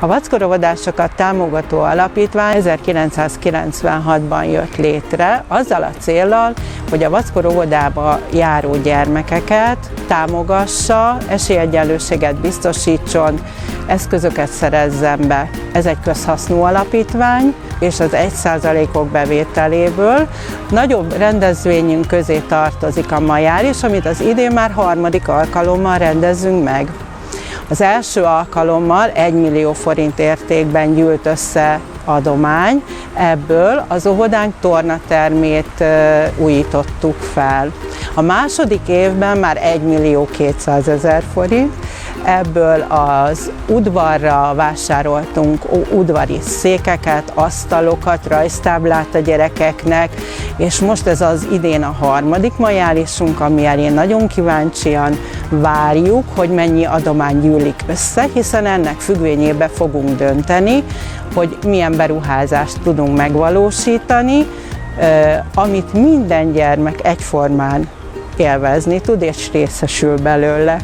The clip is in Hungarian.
A Vackor óvodásokat támogató alapítvány 1996-ban jött létre, azzal a céllal, hogy a Vackor óvodába járó gyermekeket támogassa, esélyegyenlőséget biztosítson, eszközöket szerezzen be. Ez egy közhasznú alapítvány, és az 1%-ok bevételéből nagyobb rendezvényünk közé tartozik a Majális, amit az idén már 3. alkalommal rendezünk meg. Az első alkalommal 1 millió forint értékben gyűlt össze adomány, ebből az óvodánk tornatermét újítottuk fel. A második évben már 1.200.000 forint, ebből az udvarra vásároltunk udvari székeket, asztalokat, rajztáblát a gyerekeknek, és most ez az idén a 3. majálisunk, ami elé nagyon kíváncsian várjuk, hogy mennyi adomány gyűlik össze, hiszen ennek függvényében fogunk dönteni, hogy milyen beruházást tudunk megvalósítani, amit minden gyermek egyformán élvezni tud és részesül belőle.